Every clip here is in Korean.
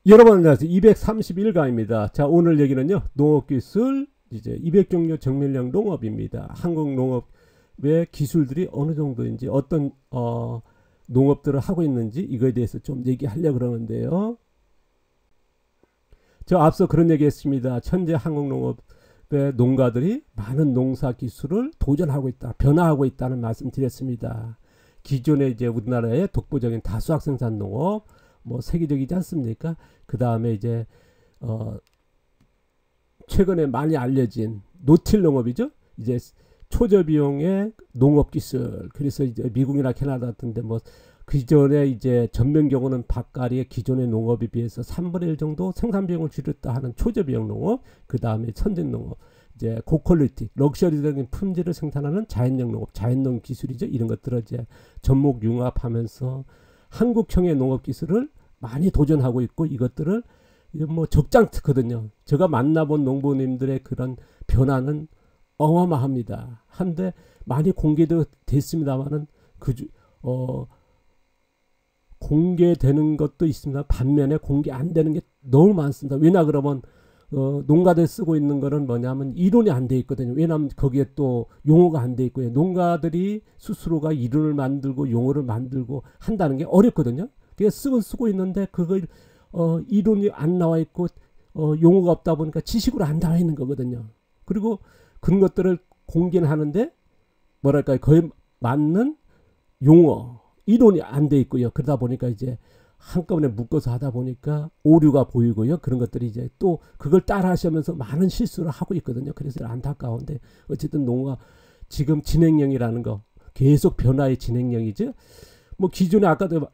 여러분 안녕하세요. 231강입니다. 자, 오늘 얘기는요, 농업기술 이제 200종류 정밀형 농업입니다. 한국 농업의 기술들이 어느 정도인지, 어떤 농업들을 하고 있는지 이거에 대해서 좀 얘기하려고 그러는데요. 저 앞서 그런 얘기 했습니다. 현재 한국 농업의 농가들이 많은 농사 기술을 도전하고 있다, 변화하고 있다는 말씀 드렸습니다. 기존에 이제 우리나라의 독보적인 다수학 생산 농업, 뭐 세계적이지 않습니까? 그 다음에 이제 최근에 많이 알려진 노틸 농업이죠. 이제 초저비용의 농업 기술. 그래서 이제 미국이나 캐나다 같은데 뭐 기존에 이제 전면 경우는 밭갈이의 기존의 농업에 비해서 3분의 1 정도 생산 비용을 줄였다 하는 초저비용 농업. 그 다음에 선진 농업. 이제 고퀄리티, 럭셔리적인 품질을 생산하는 자연형 농업, 자연농 기술이죠. 이런 것들을 이제 접목 융합하면서 한국형의 농업 기술을 많이 도전하고 있고, 이것들을 뭐 적잖거든요. 제가 만나본 농부님들의 그런 변화는 어마어마합니다. 한데 많이 공개도 됐습니다만은 공개되는 것도 있습니다. 반면에 공개 안 되는 게 너무 많습니다. 왜냐 그러면 농가들 쓰고 있는 거는 뭐냐면 이론이 안 돼 있거든요. 왜냐하면 거기에 또 용어가 안 돼 있고요. 농가들이 스스로가 이론을 만들고 용어를 만들고 한다는 게 어렵거든요. 그게 쓰고 있는데 그걸 이론이 안 나와 있고 용어가 없다 보니까 지식으로 안 나와 있는 거거든요. 그리고 그런 것들을 공개는 하는데 뭐랄까요, 거의 맞는 용어, 이론이 안 돼 있고요. 그러다 보니까 이제 한꺼번에 묶어서 하다 보니까 오류가 보이고요. 그런 것들이 이제 또 그걸 따라 하시면서 많은 실수를 하고 있거든요. 그래서 안타까운데 어쨌든 농가 지금 진행형이라는 거 계속 변화의 진행형이죠. 뭐 기존에 아까도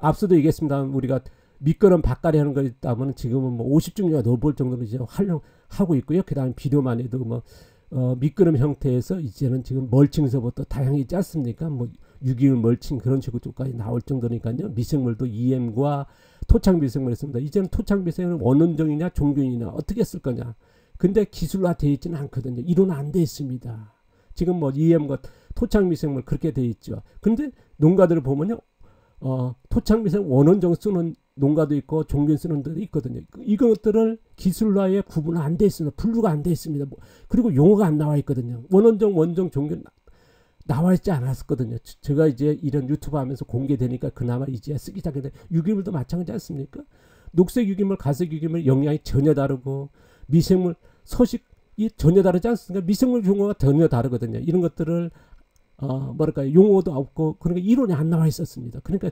앞서도 얘기했습니다. 우리가 미끄럼 밭갈이 하는 거 있다면 지금은 뭐 50종류가 넘을 정도로 이제 활용하고 있고요. 그 다음에 비료만 해도 뭐 미끄럼 형태에서 이제는 지금 멀칭서부터 다양하지 않습니까? 뭐 유기물 멀칭 그런 식으로까지 나올 정도니까요. 미생물도 EM과 토착 미생물을 씁니다. 이제는 토착 미생물은 원원종이냐 종균이냐 어떻게 쓸 거냐. 근데 기술화 되어 있지는 않거든요. 이론은 안 되어 있습니다. 지금 뭐 EM과 토착 미생물 그렇게 되어 있죠. 근데 농가들을 보면요, 토착 미생물 원원종 쓰는 농가도 있고 종균 쓰는 데도 있거든요. 이것들을 기술화에 구분은 안 돼 있습니다. 분류가 안 돼 있습니다. 그리고 용어가 안 나와 있거든요. 원원종, 원종, 종균 나와 있지 않았었거든요. 제가 이제 이런 유튜브 하면서 공개되니까 그나마 이제 쓰기 시작했는데, 유기물도 마찬가지 않습니까? 녹색 유기물, 갈색 유기물 영양이 전혀 다르고, 미생물 서식이 전혀 다르지 않습니까? 미생물 용어가 전혀 다르거든요. 이런 것들을 뭐랄까요, 용어도 없고, 그러니까 이론이 안 나와 있었습니다. 그러니까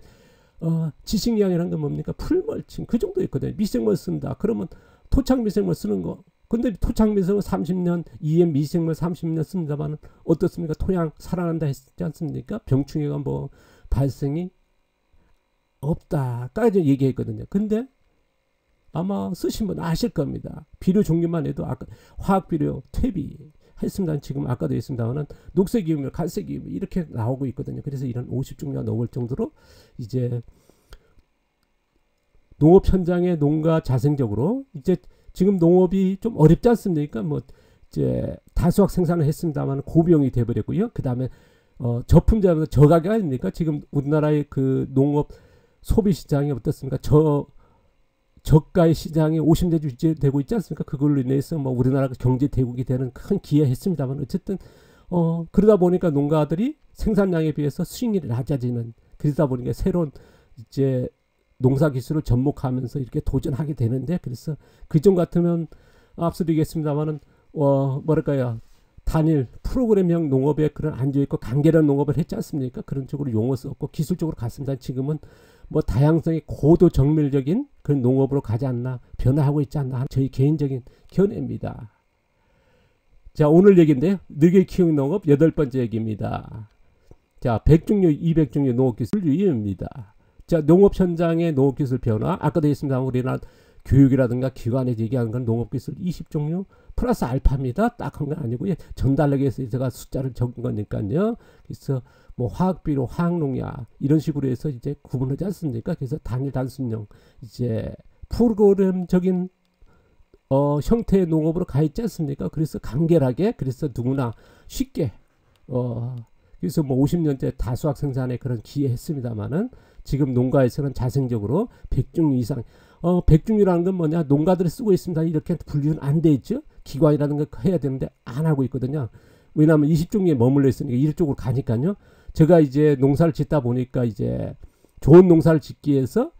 지식량이라는 건 뭡니까? 풀멀칭 그 정도 있거든요. 미생물 쓴다 그러면 토착 미생물 쓰는 거, 근데 토착 미생물 30년, EM 미생물 30년 쓴다만 어떻습니까? 토양 살아난다 했지 않습니까? 병충해가 뭐 발생이 없다까지 얘기했거든요. 근데 아마 쓰신 분 아실 겁니다. 비료 종류만 해도 아까 화학 비료, 퇴비 했습니다. 지금 아까도 했습니다만은 녹색 기물, 갈색 기물 이렇게 나오고 있거든요. 그래서 이런 50종류가 넘을 정도로 이제 농업 현장의 농가 자생적으로 이제 지금 농업이 좀 어렵지 않습니까? 뭐 이제 다수학 생산을 했습니다만 고비용이 돼버렸고요. 그 다음에 저품질하면서 저가격 아닙니까? 지금 우리나라의 그 농업 소비 시장이 어떻습니까? 저가의 시장이 50대 유지되고 있지 않습니까? 그걸로 인해서 뭐 우리나라가 경제 대국이 되는 큰 기여했습니다만 어쨌든 그러다 보니까 농가들이 생산량에 비해서 수익률이 낮아지는, 그러다 보니까 새로운 이제 농사 기술을 접목하면서 이렇게 도전하게 되는데, 그래서 그전 같으면 앞서도 얘기했습니다만은 뭐랄까요, 단일 프로그램형 농업에 그런 앉아있고 간결한 농업을 했지 않습니까? 그런 쪽으로 용어 썼고 기술적으로 갔습니다. 지금은 뭐 다양성이 고도 정밀적인 그런 농업으로 가지 않나, 변화하고 있지 않나 하는 저희 개인적인 견해입니다. 자, 오늘 얘기인데요, 늙게 키우는 농업 8번째 얘기입니다. 자, 100종류 200종류 농업기술 유의입니다. 자, 농업 현장의 농업기술 변화, 아까도 했습니다. 우리나라 교육이라든가 기관에서 얘기하는 건 농업기술 20종류 플러스 알파입니다. 딱 한 건 아니고요. 전달하기 위해서 제가 숫자를 적은 거니까요. 그래서 뭐 화학비료, 화학농약 이런 식으로 해서 이제 구분하지 않습니까? 그래서 단일 단순형 이제 프로그램적인 형태의 농업으로 가 있지 않습니까? 그래서 간결하게, 그래서 누구나 쉽게 그래서 뭐 50년째 다수학 생산에 그런 기여했습니다만은 지금 농가에서는 자생적으로 백중 이상 백중이라는 건 뭐냐 농가들이 쓰고 있습니다 이렇게 분류는 안 돼 있죠. 기관이라는 거 해야 되는데 안 하고 있거든요. 왜냐하면 20종류에 머물러 있으니까 이쪽으로 가니까요. 제가 이제 농사를 짓다 보니까 이제 좋은 농사를 짓기 위해서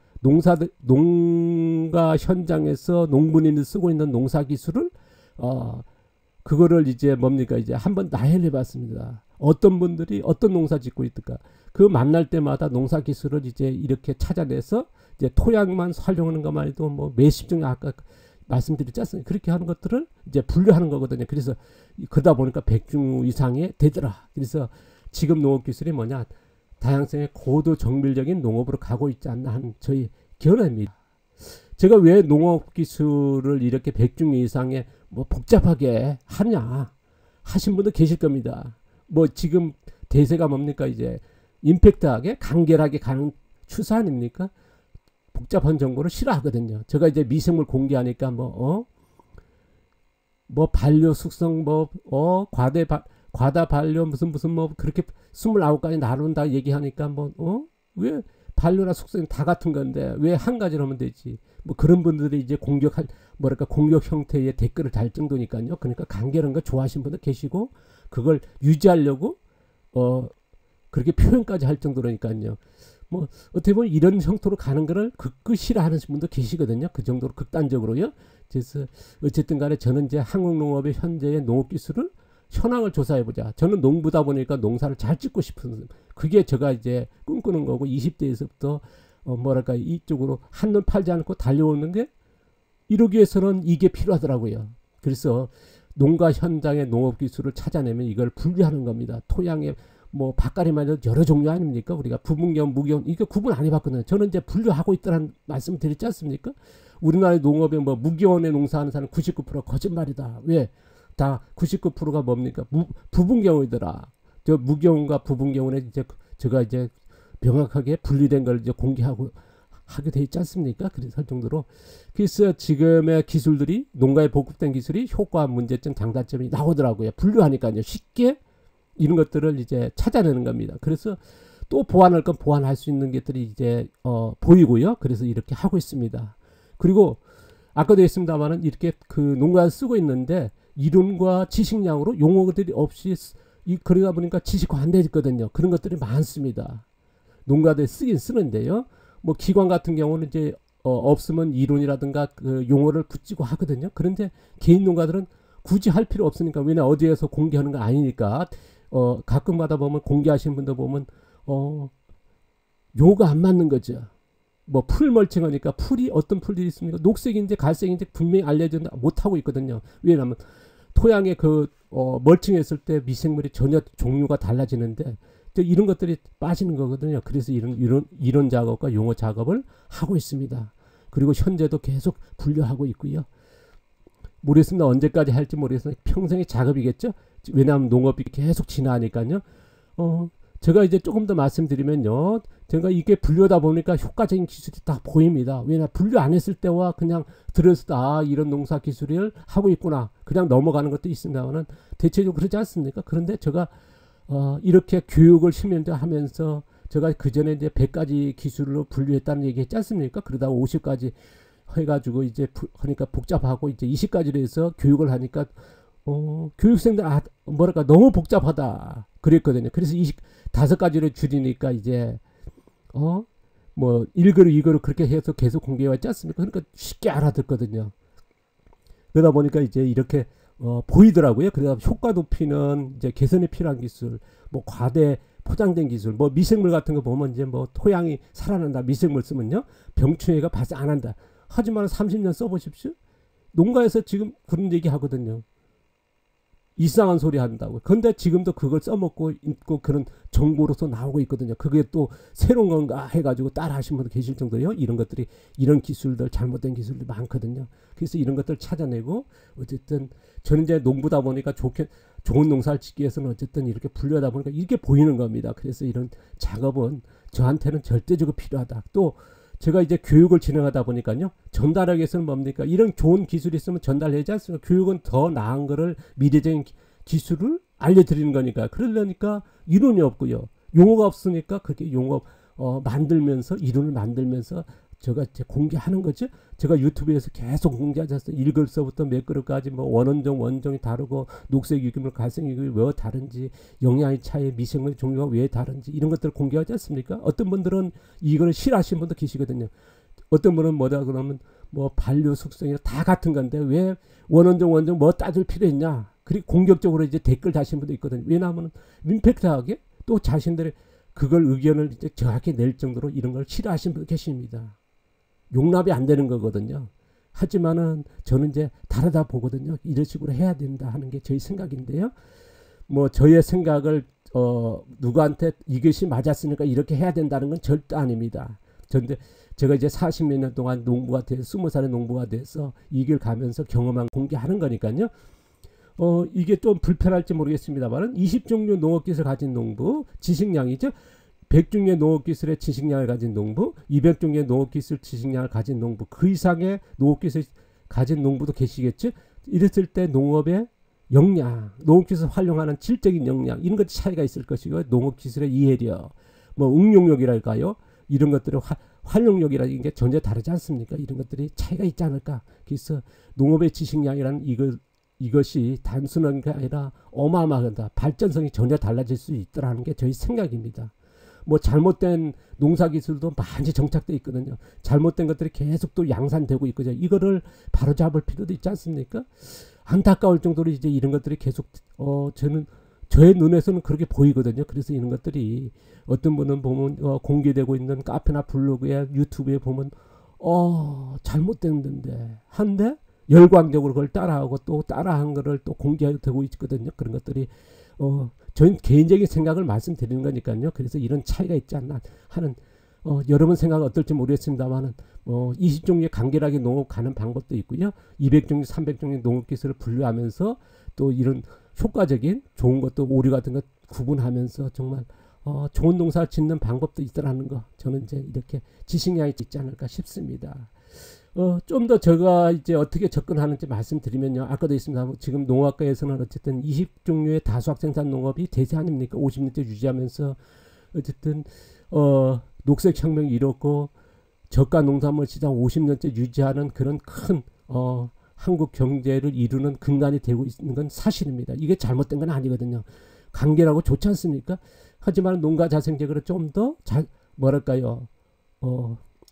농가 현장에서 농부님이 쓰고 있는 농사 기술을 그거를 이제 뭡니까 이제 한번 나열해 봤습니다. 어떤 분들이 어떤 농사 짓고 있을까 그 만날 때마다 농사 기술을 이제 이렇게 찾아내서 이제 토양만 활용하는 것만 해도 뭐 몇십 종류 아까 말씀드렸지 않습니까? 그렇게 하는 것들을 이제 분류하는 거거든요. 그래서 그러다 보니까 100종 이상이 되더라. 그래서 지금 농업 기술이 뭐냐 다양성의 고도 정밀적인 농업으로 가고 있지 않나 하는 저희 견해입니다. 제가 왜 농업 기술을 이렇게 100종 이상의 뭐 복잡하게 하냐 하신 분도 계실 겁니다. 뭐 지금 대세가 뭡니까 이제 임팩트하게 간결하게 가는 추세 아닙니까? 복잡한 정보를 싫어하거든요. 제가 이제 미생물 공개하니까 뭐 반려 숙성 과다 반려 무슨 뭐 그렇게 29가지 나눈다 얘기하니까 왜 반려나 숙성 다 같은 건데 왜 한 가지로 하면 되지? 뭐 그런 분들이 이제 공격 형태의 댓글을 달 정도니까요. 그러니까 간결한 거 좋아하시는 분들 계시고 그걸 유지하려고 그렇게 표현까지 할 정도로니까요. 뭐 어떻게 보면 이런 형태로 가는 거를 극구 싫어하는 분도 계시거든요. 그 정도로 극단적으로요. 그래서 어쨌든 간에 저는 이제 한국 농업의 현재의 농업 기술을 현황을 조사해 보자. 저는 농부다 보니까 농사를 잘 짓고 싶은 그게 제가 이제 꿈꾸는 거고 20대에서부터 이쪽으로 한눈 팔지 않고 달려오는 게 이러기 위해서는 이게 필요하더라고요. 그래서 농가 현장의 농업 기술을 찾아내면 이걸 분류하는 겁니다. 토양에 뭐 밭가리만 해도 여러 종류 아닙니까? 우리가 부분기온, 무기온 이거 구분 안 해봤거든요. 저는 이제 분류하고 있다는 말씀 드렸지 않습니까? 우리나라의 농업에 뭐 무기온에 농사하는 사람 99% 거짓말이다. 왜? 다 99%가 뭡니까? 부분기온이더라. 저 무기온과 부분기온에 이제 제가 이제 명확하게 분리된 걸 이제 공개하고 하게 돼 있지 않습니까? 그래서 할 정도로. 그래서 지금의 기술들이 농가에 보급된 기술이 효과, 문제점, 장단점이 나오더라고요. 분류하니까요. 쉽게 이런 것들을 이제 찾아내는 겁니다. 그래서 또 보완할 건 보완할 수 있는 것들이 이제 보이고요. 그래서 이렇게 하고 있습니다. 그리고 아까도 했습니다만은 이렇게 그 농가를 쓰고 있는데 이론과 지식량으로 용어들이 없이 그러다 보니까 지식화 안 되거든요. 그런 것들이 많습니다. 농가들 쓰긴 쓰는데요. 뭐 기관 같은 경우는 이제 없으면 이론이라든가 그 용어를 붙이고 하거든요. 그런데 개인 농가들은 굳이 할 필요 없으니까 왜냐 어디에서 공개하는 거 아니니까 가끔가다 보면 공개하시는 분들 보면 요가 안 맞는 거죠. 뭐 풀 멀칭하니까 풀이 어떤 풀들이 있습니까? 녹색인지 갈색인지 분명히 알려져 못하고 있거든요. 왜냐하면 토양에 그 멀칭했을 때 미생물이 전혀 종류가 달라지는데 이런 것들이 빠지는 거거든요. 그래서 이런 작업과 용어 작업을 하고 있습니다. 그리고 현재도 계속 분류하고 있고요. 모르겠습니다. 언제까지 할지 모르겠습니다. 평생의 작업이겠죠. 왜냐하면 농업이 계속 진화하니까요. 제가 이제 조금 더 말씀드리면요. 제가 이게 분류하다 보니까 효과적인 기술이 다 보입니다. 왜냐 분류 안 했을 때와 그냥 들었을 때 이런 농사 기술을 하고 있구나. 그냥 넘어가는 것도 있습니다만 대체적으로 그러지 않습니까? 그런데 제가 이렇게 교육을 하면서 제가 그 전에 이제 100가지 기술로 분류했다는 얘기 했지 않습니까? 그러다가 50가지 해가지고 이제 하니까 복잡하고 이제 20가지로 해서 교육을 하니까 교육생들 너무 복잡하다 그랬거든요. 그래서 25가지로 줄이니까 이제 뭐 1그룹 2그룹 그렇게 해서 계속 공개해 왔지 않습니까? 그러니까 쉽게 알아듣거든요. 그러다 보니까 이제 이렇게 보이더라고요. 그래서 효과 높이는 이제 개선이 필요한 기술, 뭐 과대 포장된 기술, 뭐 미생물 같은 거 보면 이제 뭐 토양이 살아난다. 미생물 쓰면요. 병충해가 발생 안 한다. 하지만 30년 써보십시오. 농가에서 지금 그런 얘기 하거든요. 이상한 소리 한다고. 근데 지금도 그걸 써먹고 있고 그런 정보로서 나오고 있거든요. 그게 또 새로운 건가 해가지고 따라 하시는 분도 계실 정도예요. 이런 것들이, 이런 기술들, 잘못된 기술들이 많거든요. 그래서 이런 것들 찾아내고, 어쨌든 저는 이제 농부다 보니까 좋은 농사를 짓기 위해서는 어쨌든 이렇게 분류하다 보니까 이게 보이는 겁니다. 그래서 이런 작업은 저한테는 절대적으로 필요하다. 또 제가 이제 교육을 진행하다 보니까요. 전달하기 위해서는 뭡니까? 이런 좋은 기술이 있으면 전달하지 않습니까? 교육은 더 나은 거를 미래적인 기술을 알려드리는 거니까. 그러려니까 이론이 없고요. 용어가 없으니까 그렇게 용어 만들면서 이론을 만들면서 제가 이제 공개하는 거죠. 제가 유튜브에서 계속 공개하지 않습니까? 1그릇서부터 몇 그릇까지 뭐 원원종이 다르고 녹색 유기물, 갈색 유기물이 왜 다른지, 영양의 차이, 미생물 종류가 왜 다른지 이런 것들을 공개하지 않습니까? 어떤 분들은 이걸 싫어하시는 분도 계시거든요. 어떤 분은 뭐다 그러면 뭐 반려 숙성이나 다 같은 건데 왜 원원종 뭐 따질 필요 있냐? 그리고 공격적으로 이제 댓글 다시는 분도 있거든요. 왜냐하면 민팩트하게 또 자신들의 그걸 의견을 이제 정확히 낼 정도로 이런 걸 싫어하시는 분도 계십니다. 용납이 안 되는 거거든요. 하지만은 저는 이제 다르다 보거든요. 이런 식으로 해야 된다 하는 게 저희 생각인데요. 뭐 저의 생각을 누구한테 이것이 맞았으니까 이렇게 해야 된다는 건 절대 아닙니다. 그런데 제가 이제 40몇 년 동안 농부가 돼서 20살에 농부가 돼서 이 길 가면서 경험한 공개하는 거니까요. 이게 좀 불편할지 모르겠습니다만 20종류 농업기술 가진 농부, 지식량이죠. 100종류의 농업기술의 지식량을 가진 농부, 200종류의 농업기술 지식량을 가진 농부, 그 이상의 농업기술 가진 농부도 계시겠죠. 이랬을 때 농업의 역량, 농업기술 활용하는 질적인 역량 이런 것 차이가 있을 것이고 농업기술의 이해력, 뭐 응용력이랄까요. 이런 것들의 활용력이라는 게 전혀 다르지 않습니까? 이런 것들이 차이가 있지 않을까. 그래서 농업의 지식량이라는 이것이 단순한 게 아니라 어마어마하다. 발전성이 전혀 달라질 수 있더라는 게 저희 생각입니다. 뭐 잘못된 농사기술도 많이 정착되어 있거든요. 잘못된 것들이 계속 또 양산되고 있거든요. 이거를 바로잡을 필요도 있지 않습니까? 안타까울 정도로 이제 이런 것들이 계속 저의 눈에서는 그렇게 보이거든요. 그래서 이런 것들이 어떤 분은 보면 공개되고 있는 카페나 블로그에 유튜브에 보면 잘못됐는데 한데 열광적으로 그걸 따라하고 또 따라한 거를 또 공개되고 있거든요. 그런 것들이 저는 개인적인 생각을 말씀드리는 거니까요. 그래서 이런 차이가 있지 않나 하는 여러분 생각은 어떨지 모르겠습니다만은 20종류의 간결하게 농업 가는 방법도 있고요. 200종류, 300종류 농업기술을 분류하면서 또 이런 효과적인 좋은 것도 오류 같은 것 구분하면서 정말 좋은 농사를 짓는 방법도 있더라는 거 저는 이제 이렇게 지식량이 있지 않을까 싶습니다. 좀 더 제가 이제 어떻게 접근하는지 말씀드리면요. 아까도 있습니다. 지금 농학과에서는 어쨌든 20종류의 다수학 생산 농업이 대세 아닙니까? 50년째 유지하면서 어쨌든 녹색혁명이 이뤘고 저가 농산물 시장 50년째 유지하는 그런 큰 한국 경제를 이루는 근간이 되고 있는 건 사실입니다. 이게 잘못된 건 아니거든요. 간결하고 좋지 않습니까? 하지만 농가 자생적으로 좀 더 뭐랄까요?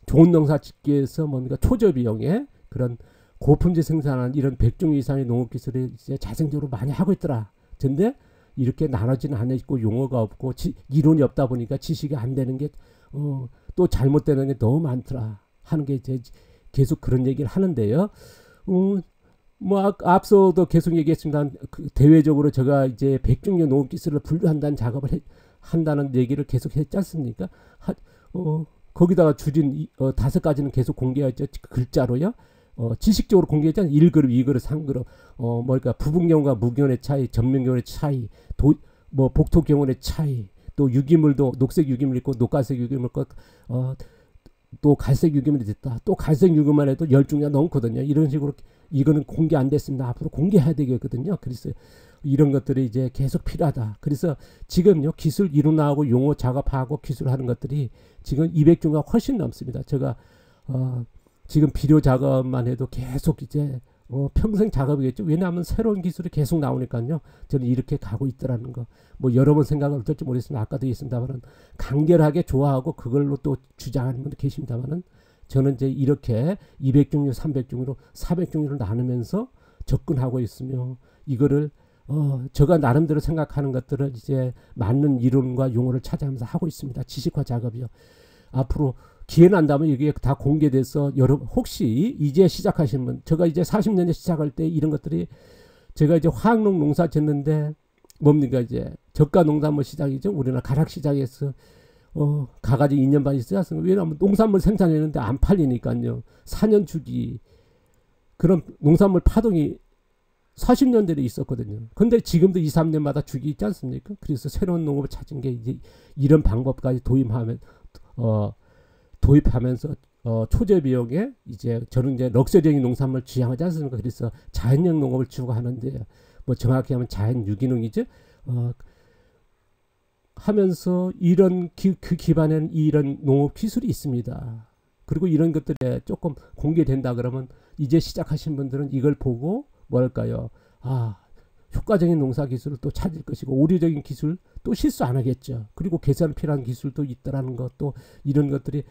좋은 농사 짓기 위해서 뭡니까 초저비용에 그런 고품질 생산하는 이런 100종 이상의 농업기술을 이제 자생적으로 많이 하고 있더라. 근데 이렇게 나눠지는 않아 있고 용어가 없고 이론이 없다 보니까 지식이 안 되는 게 또 잘못되는 게 너무 많더라 하는 게 이제 계속 그런 얘기를 하는데요. 뭐 앞서도 계속 얘기했습니다. 대외적으로 제가 이제 100종류 농업기술을 분류한다는 작업을 한다는 얘기를 계속 했지 않습니까? 거기다가 줄인 5가지는 계속 공개했죠. 글자로요. 지식적으로 공개했잖아요. 1그룹, 2그룹, 3그룹. 뭐랄까 부분경우가 무경의 차이, 전면경의 차이, 뭐 복토경우의 차이, 또 유기물도 녹색 유기물 있고 녹갈색 유기물 있고 또 갈색 유기물이 됐다. 또 갈색 유기물만 해도 10종류가 넘거든요. 이런 식으로 이거는 공개 안 됐습니다. 앞으로 공개해야 되겠거든요. 그래서 이런 것들이 이제 계속 필요하다. 그래서 지금요 기술 이론 나오고 용어 작업하고 기술하는 것들이 지금 200종류가 훨씬 넘습니다. 제가 지금 비료 작업만 해도 계속 이제 평생 작업이겠죠. 왜냐하면 새로운 기술이 계속 나오니까요. 저는 이렇게 가고 있더라는 거. 뭐 여러분 생각은 어떨지 모르겠습니다. 아까도 얘기했습니다만은 간결하게 좋아하고 그걸로 또 주장하는 분도 계십니다만은 저는 이제 이렇게 200종류, 300종류로 400종류로 나누면서 접근하고 있으며 이거를 제가 나름대로 생각하는 것들을 이제 맞는 이론과 용어를 찾아가면서 하고 있습니다. 지식화 작업이요. 앞으로 기회 난다면 이게 다 공개돼서 여러분 혹시 이제 시작하시는 분, 제가 이제 40년에 시작할 때 이런 것들이 제가 이제 화학농 농사 짓는데 뭡니까 이제 저가 농산물 시장이죠. 우리나라 가락 시장에서 가가지 2년 반이 쓰였습니다. 왜냐하면 농산물 생산했는데 안 팔리니까요. 4년 주기 그런 농산물 파동이 40년대에 있었거든요. 근데 지금도 2, 3년마다 주기 있지 않습니까? 그래서 새로운 농업을 찾은 게 이제 이런 방법까지 도입하면서 초저 비용에 이제 저는 이제 럭셔리적인 농산물 지향하지 않습니까? 그래서 자연형 농업을 추구하는데 뭐 정확히 하면 자연 유기농이죠. 하면서 이런 그 기반에는 이런 농업 기술이 있습니다. 그리고 이런 것들에 조금 공개된다 그러면 이제 시작하신 분들은 이걸 보고 뭐랄까요? 아, 효과적인 농사 기술을 또 찾을 것이고 오류적인 기술 또 실수 안 하겠죠. 그리고 개선 필요한 기술도 있다라는 것도 이런 것들이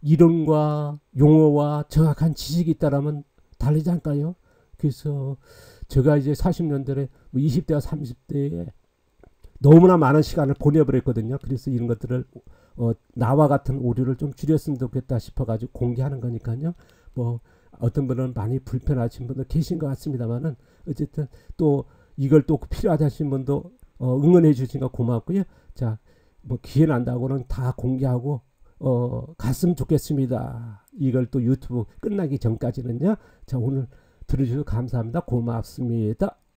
이론과 용어와 정확한 지식이 있다라면 다르지 않을까요? 그래서 제가 이제 40년대에 20대와 30대에 너무나 많은 시간을 보내버렸거든요. 그래서 이런 것들을 나와 같은 오류를 좀 줄였으면 좋겠다 싶어가지고 공개하는 거니까요. 뭐 어떤 분은 많이 불편하신 분도 계신 것 같습니다만은 어쨌든 또 이걸 또 필요하다 하신 분도 응원해 주시니까 고맙고요. 자, 뭐 기회 난다고는 다 공개하고 갔으면 좋겠습니다. 이걸 또 유튜브 끝나기 전까지는요. 자, 오늘 들어주셔서 감사합니다. 고맙습니다.